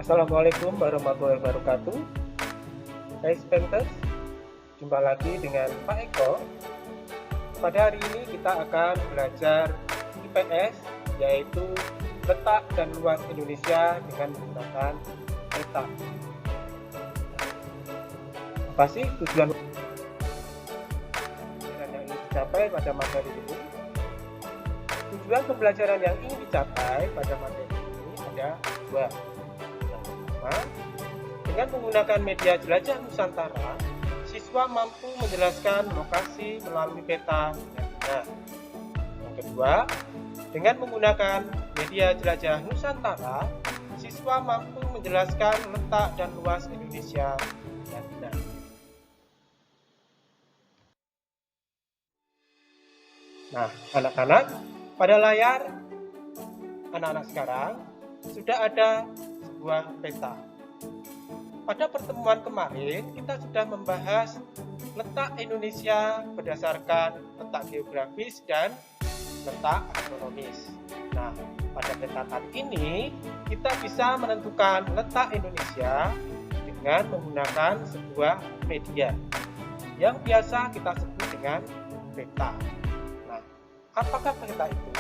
Assalamualaikum warahmatullahi wabarakatuh. Hai Spenters, jumpa lagi dengan Pak Eko. Pada hari ini kita akan belajar IPS, yaitu letak dan luas Indonesia dengan menggunakan peta. Apa sih tujuan yang ingin dicapai pada materi ini? Tujuan pembelajaran yang ingin dicapai pada materi ini ada dua. Dengan menggunakan media jelajah Nusantara, siswa mampu menjelaskan lokasi melalui peta dengan benar. Yang kedua, dengan menggunakan media jelajah Nusantara, siswa mampu menjelaskan letak dan luas Indonesia dengan benar. Nah, anak-anak, pada layar anak-anak sekarang sudah ada sebuah peta. Pada pertemuan kemarin, kita sudah membahas letak Indonesia berdasarkan letak geografis dan letak astronomis. Nah, pada peta kali ini, kita bisa menentukan letak Indonesia dengan menggunakan sebuah media yang biasa kita sebut dengan peta. Nah, apakah peta itu?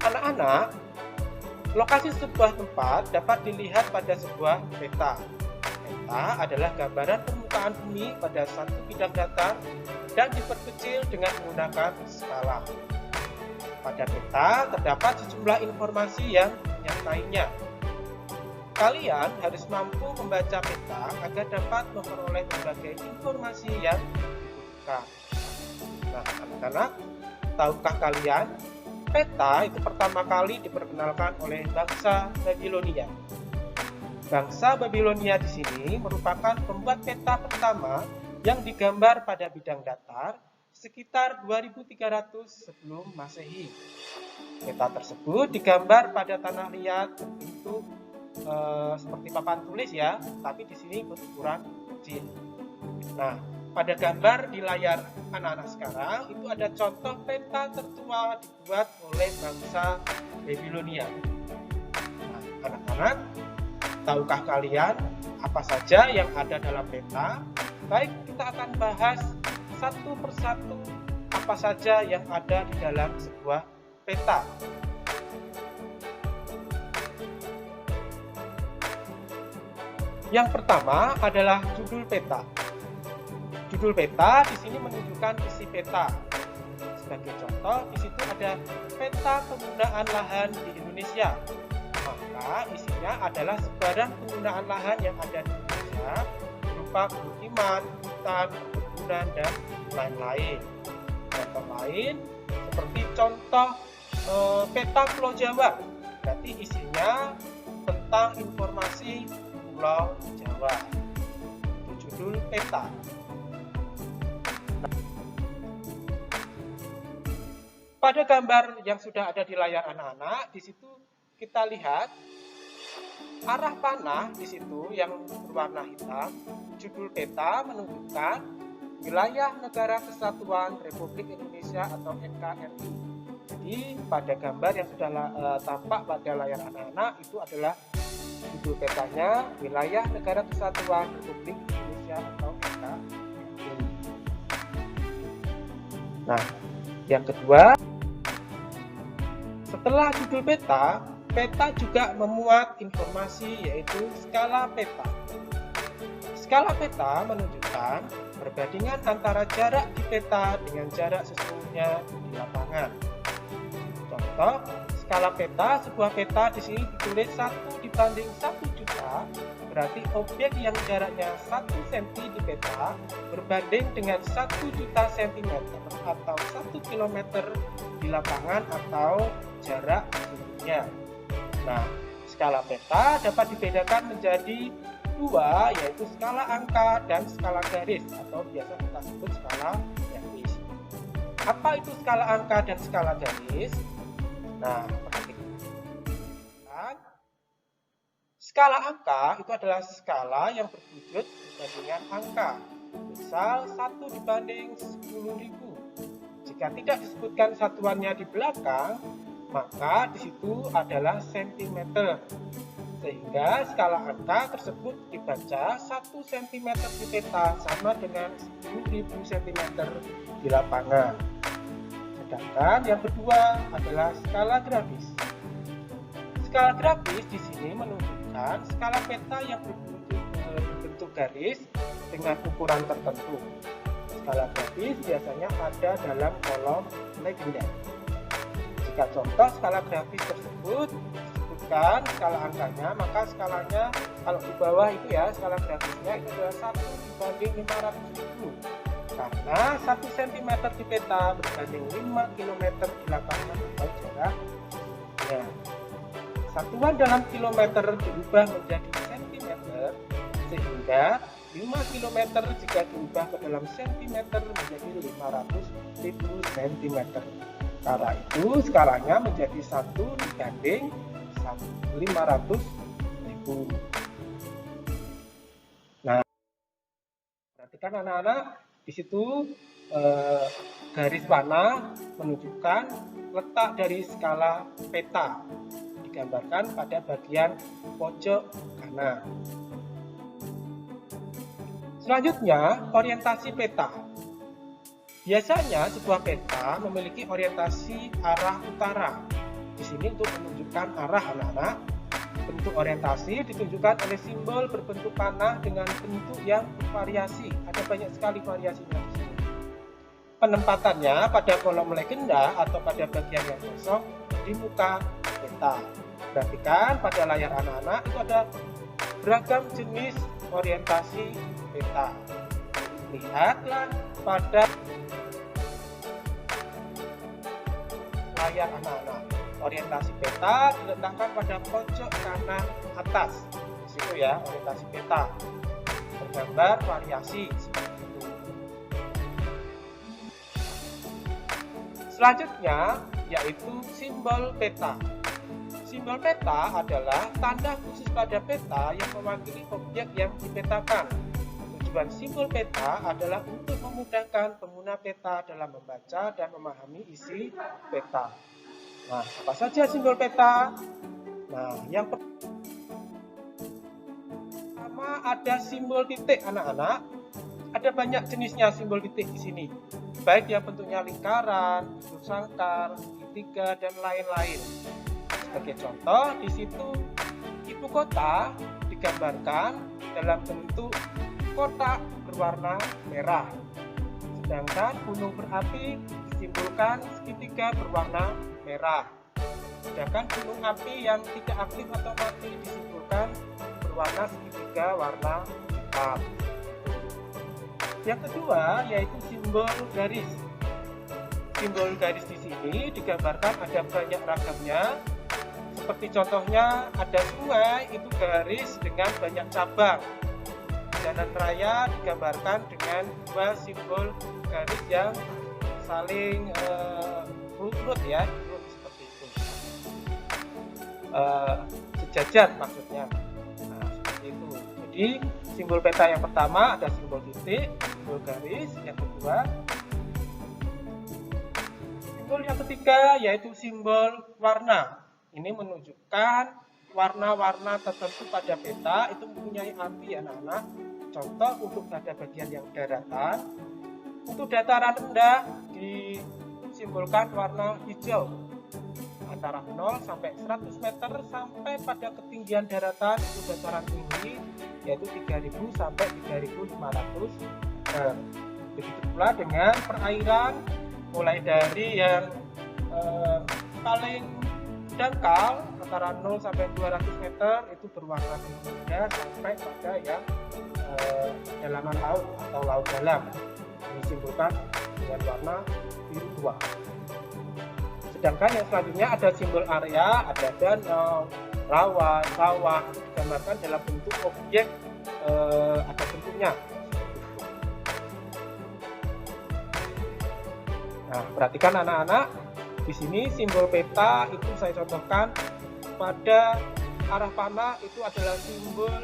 Anak-anak, lokasi sebuah tempat dapat dilihat pada sebuah peta. Peta adalah gambaran permukaan bumi pada satu bidang datar dan diperkecil dengan menggunakan skala. Pada peta terdapat sejumlah informasi yang menyertainya. Kalian harus mampu membaca peta agar dapat memperoleh berbagai informasi yang dibutuhkan. Nah, anak-anak, tahukah kalian? Peta itu pertama kali diperkenalkan oleh bangsa Babilonia. Bangsa Babilonia di sini merupakan pembuat peta pertama yang digambar pada bidang datar sekitar 2300 sebelum Masehi. Peta tersebut digambar pada tanah liat berbentuk seperti papan tulis ya, tapi di sini berukuran kecil. Nah, pada gambar di layar anak-anak sekarang itu ada contoh peta tertua dibuat oleh bangsa Babilonia. Nah, anak-anak, tahukah kalian apa saja yang ada dalam peta? Baik, kita akan bahas satu persatu apa saja yang ada di dalam sebuah peta. Yang pertama adalah judul peta. Judul peta di sini menunjukkan isi peta. Sebagai contoh, di situ ada peta penggunaan lahan di Indonesia. Maka isinya adalah sebaran penggunaan lahan yang ada di Indonesia berupa pemukiman, hutan, perkebunan, dan lain-lain. Contoh lain seperti contoh peta Pulau Jawa. Berarti isinya tentang informasi Pulau Jawa. Itu judul peta. Pada gambar yang sudah ada di layar anak-anak, di situ kita lihat arah panah di situ yang berwarna hitam. Judul peta menunjukkan wilayah Negara Kesatuan Republik Indonesia atau NKRI. Jadi pada gambar yang sudah tampak pada layar anak-anak itu adalah judul petanya wilayah Negara Kesatuan Republik Indonesia atau NKRI. Nah, yang kedua, setelah judul peta, peta juga memuat informasi yaitu skala peta. Skala peta menunjukkan perbandingan antara jarak di peta dengan jarak sesungguhnya di lapangan. Contoh, skala peta, sebuah peta di sini ditulis 1/1 juta, berarti objek yang jaraknya 1 cm di peta berbanding dengan 1 juta cm atau 1 km di lapangan atau jarak sesungguhnya. Nah, skala peta dapat dibedakan menjadi dua, yaitu skala angka dan skala garis atau biasa kita sebut skala garis. Apa itu skala angka dan skala garis? Nah, perhatikan. Skala angka itu adalah skala yang berwujud perbandingan angka. Misal 1/10.000. Jika tidak disebutkan satuannya di belakang, maka di situ adalah sentimeter. Sehingga skala angka tersebut dibaca 1 cm di peta sama dengan 10.000 cm di lapangan. Sedangkan yang kedua adalah skala grafis. Skala grafis di sini menunjukkan skala peta yang berbentuk garis dengan ukuran tertentu. Skala grafis biasanya ada dalam kolom legenda. Jika contoh skala grafis tersebut disebutkan skala angkanya, maka skalanya kalau di bawah itu ya, skala grafisnya itu adalah 1:500.000. Karena 1 cm di peta berbanding 5 km di lapangan atau jaraknya. Satuan dalam kilometer diubah menjadi sentimeter, sehingga 5 km jika diubah ke dalam sentimeter menjadi 500.000 cm. Karena itu skalanya menjadi 1 dibanding 500.000. Nah, perhatikan anak-anak, di situ garis panah menunjukkan letak dari skala peta, digambarkan pada bagian pojok kanan. Selanjutnya, orientasi peta. Biasanya sebuah peta memiliki orientasi arah utara. Di sini untuk menunjukkan arah anak-anak. Bentuk orientasi ditunjukkan oleh simbol berbentuk panah dengan bentuk yang bervariasi. Ada banyak sekali variasinya di sini. Penempatannya pada kolom legenda atau pada bagian yang kosong di muka peta. Perhatikan pada layar anak-anak itu ada beragam jenis orientasi peta. Lihatlah pada layar anak-anak. Orientasi peta diletakkan pada pojok kanan atas. Di situ ya, orientasi peta. Bergambar variasi seperti itu. Selanjutnya yaitu simbol peta. Simbol peta adalah tanda khusus pada peta yang mewakili objek yang dipetakan. Tujuan simbol peta adalah untuk memudahkan pengguna peta dalam membaca dan memahami isi peta. Nah, apa saja simbol peta? Nah, yang pertama ada simbol titik anak-anak. Ada banyak jenisnya simbol titik di sini. Baik yang bentuknya lingkaran, busur sangkar, segitiga, dan lain-lain. Sebagai contoh, di situ ibu kota digambarkan dalam bentuk kotak berwarna merah. Sedangkan gunung berapi disimbolkan segitiga berwarna merah. Sedangkan gunung api yang tidak aktif atau mati disimbolkan berwarna segitiga warna hitam. Yang kedua yaitu simbol garis. Simbol garis di sini digambarkan ada banyak ragamnya. Seperti contohnya ada sungai itu garis dengan banyak cabang. Jalan raya digambarkan dengan dua simbol garis yang saling urut ya, seperti itu. Sejajar maksudnya. Nah, seperti itu. Jadi simbol peta yang pertama ada simbol titik, simbol garis. Yang kedua, simbol yang ketiga yaitu simbol warna. Ini menunjukkan warna-warna tertentu pada peta itu mempunyai arti anak-anak. Contoh untuk pada bagian yang daratan, untuk dataran rendah disimbolkan warna hijau. Antara 0 sampai 100 meter sampai pada ketinggian daratan itu dataran tinggi yaitu 3000 sampai 3500 meter. Begitu pula dengan perairan mulai dari yang paling dangkal antara 0 sampai 200 meter itu berwarna biru muda sampai pada yang kedalaman laut atau laut dalam disimbolkan dengan warna biru tua. Sedangkan yang selanjutnya ada simbol area, ada danau, rawa, sawah, digambarkan dalam bentuk objek ada bentuknya. Nah, perhatikan anak-anak, di sini simbol peta itu saya contohkan pada arah panah itu adalah simbol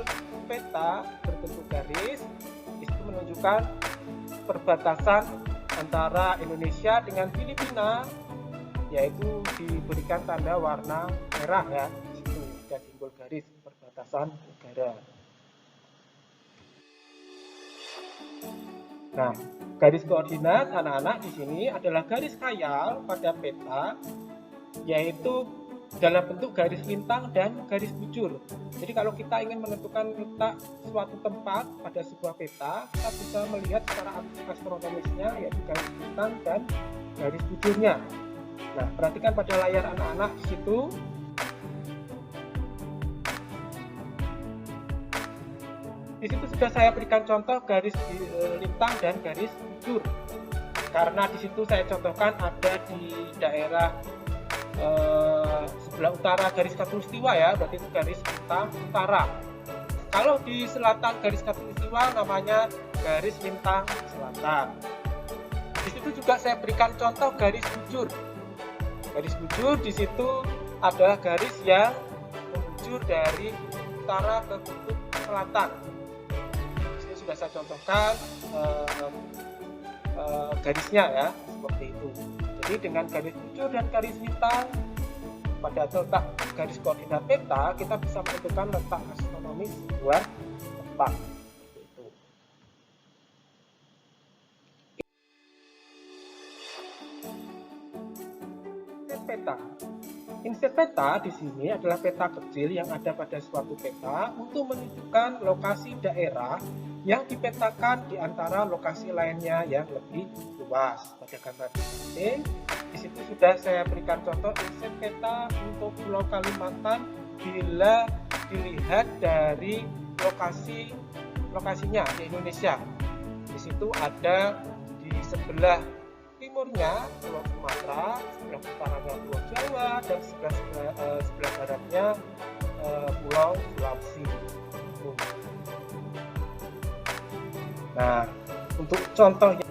peta berbentuk garis. Itu menunjukkan perbatasan antara Indonesia dengan Filipina yaitu diberikan tanda warna merah ya. Di situ ada simbol garis perbatasan negara. Nah, garis koordinat anak-anak di sini adalah garis khayal pada peta, yaitu dalam bentuk garis lintang dan garis bujur. Jadi kalau kita ingin menentukan letak suatu tempat pada sebuah peta, kita bisa melihat secara astronomisnya, yaitu garis lintang dan garis bujurnya. Nah, perhatikan pada layar anak-anak di situ. Di situ sudah saya berikan contoh garis lintang dan garis bujur. Karena di situ saya contohkan ada di daerah sebelah utara garis khatulistiwa ya, berarti itu garis lintang utara. Kalau di selatan garis khatulistiwa namanya garis lintang selatan. Di situ juga saya berikan contoh garis bujur. Garis bujur di situ adalah garis yang membujur dari utara ke kutub selatan. Di sini sudah saya contohkan garisnya ya, seperti itu. Jadi dengan garis bujur dan garis lintang pada letak garis koordinat peta, kita bisa menentukan letak astronomis sebuah tempat. Itu. Peta. Inset peta di sini adalah peta kecil yang ada pada suatu peta untuk menunjukkan lokasi daerah yang dipetakan di antara lokasi lainnya yang lebih luas. Pada gambar ini, di situ sudah saya berikan contoh inset peta untuk Pulau Kalimantan bila dilihat dari lokasinya di Indonesia. Di situ ada di sebelah timurnya Pulau Sumatera, sebelah utaranya Pulau Jawa, dan sebelah baratnya Pulau Sulawesi. Nah, untuk contoh yang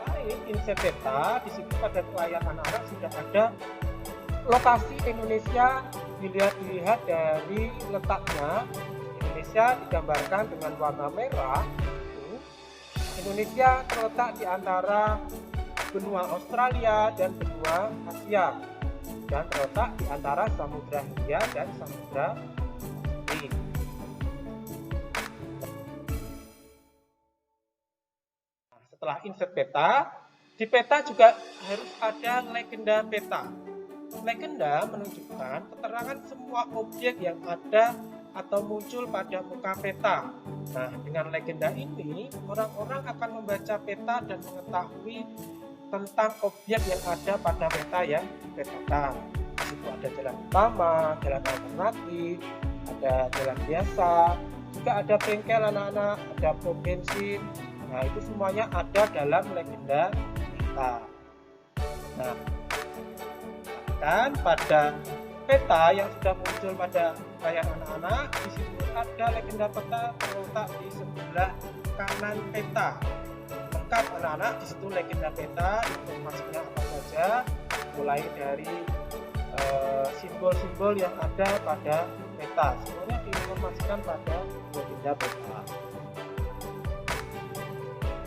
lain, inset peta di situ pada layar anak-anak sudah ada lokasi Indonesia dilihat dari letaknya. Indonesia digambarkan dengan warna merah. Indonesia terletak di antara benua Australia dan benua Asia, dan terletak di antara Samudra Hindia dan Samudra Pasifik. Setelah insert peta, di peta juga harus ada legenda peta. Legenda menunjukkan keterangan semua objek yang ada atau muncul pada muka peta. Nah, dengan legenda ini, orang-orang akan membaca peta dan mengetahui tentang objek yang ada pada peta yang dipetakan. Di situ ada jalan utama, jalan alternatif, ada jalan biasa, juga ada bengkel anak-anak, ada pom bensin. Nah, itu semuanya ada dalam legenda peta. Nah, kan pada peta yang sudah muncul pada layar anak-anak, di situ ada legenda peta terletak di sebelah kanan peta. Lengkap anak-anak, di situ legenda peta, informasinya apa saja, mulai dari simbol-simbol yang ada pada peta, semuanya diinformasikan pada legenda peta.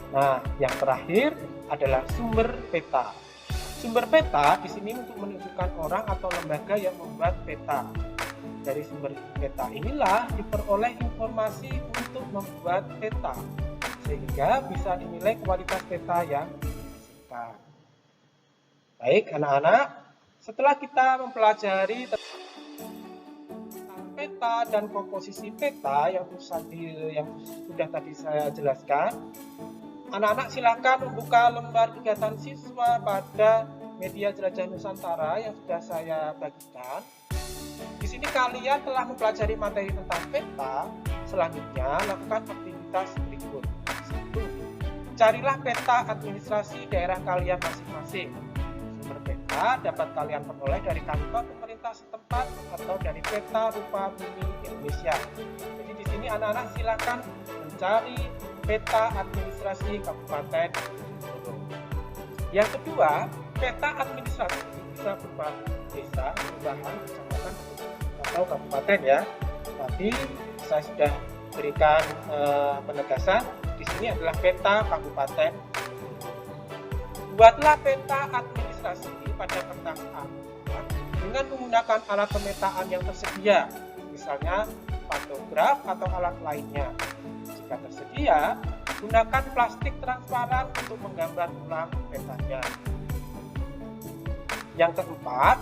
Nah, yang terakhir adalah sumber peta. Sumber peta di sini untuk menunjukkan orang atau lembaga yang membuat peta. Dari sumber peta inilah diperoleh informasi untuk membuat peta, sehingga bisa dinilai kualitas peta yang dihasilkan. Baik anak-anak, setelah kita mempelajari tentang peta dan komposisi peta yang sudah tadi saya jelaskan, anak-anak silakan membuka lembar kegiatan siswa pada media Jelajah Nusantara yang sudah saya bagikan. Di sini kalian telah mempelajari materi tentang peta. Selanjutnya, lakukan aktivitas berikut. 1. Carilah peta administrasi daerah kalian masing-masing. Sumber peta dapat kalian peroleh dari kantor pemerintah setempat atau dari peta rupa bumi Indonesia. Jadi di sini anak-anak silakan mencari peta administrasi Kabupaten Gunung. Yang kedua, peta administrasi bisa berupa desa, kelurahan, kecamatan, atau kabupaten ya. Tadi saya sudah berikan penegasan, di sini adalah peta kabupaten. Buatlah peta administrasi pada kertas A4 dengan menggunakan alat pemetaan yang tersedia, misalnya pantograf atau alat lainnya. Jika tersedia, gunakan plastik transparan untuk menggambar ulang petanya. Yang keempat,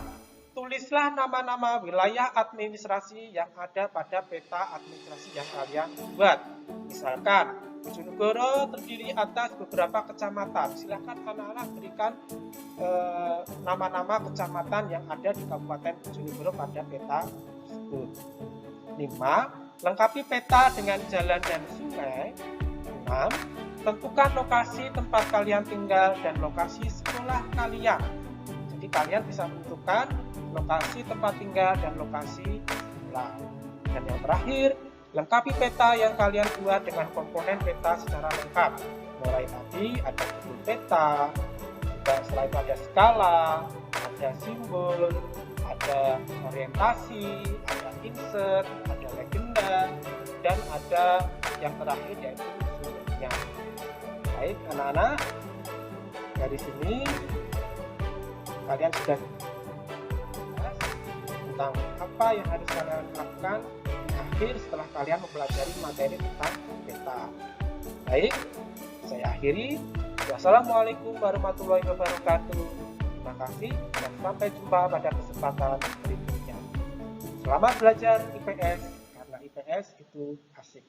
tulislah nama-nama wilayah administrasi yang ada pada peta administrasi yang kalian buat. Misalkan, Bojonegoro terdiri atas beberapa kecamatan. Silakan anak-anak berikan nama-nama kecamatan yang ada di Kabupaten Bojonegoro pada peta tersebut. 5. Lengkapi peta dengan jalan dan sungai. 6. Tentukan lokasi tempat kalian tinggal dan lokasi sekolah kalian. Jadi kalian bisa menentukan lokasi tempat tinggal dan lokasi sekolah. Dan yang terakhir, lengkapi peta yang kalian buat dengan komponen peta secara lengkap. Mulai tadi ada judul peta, juga selain itu ada skala, ada simbol, ada orientasi, ada insert, ada legenda, dan ada yang terakhir yaitu sumbernya. Baik anak-anak, dari sini kalian sudah jelas tentang apa yang harus kalian lakukan di akhir setelah kalian mempelajari materi tentang peta. Baik, saya akhiri. Wassalamualaikum warahmatullahi wabarakatuh. Terima kasih dan sampai jumpa pada kesempatan berikutnya. Selamat belajar IPS, karena IPS itu asik.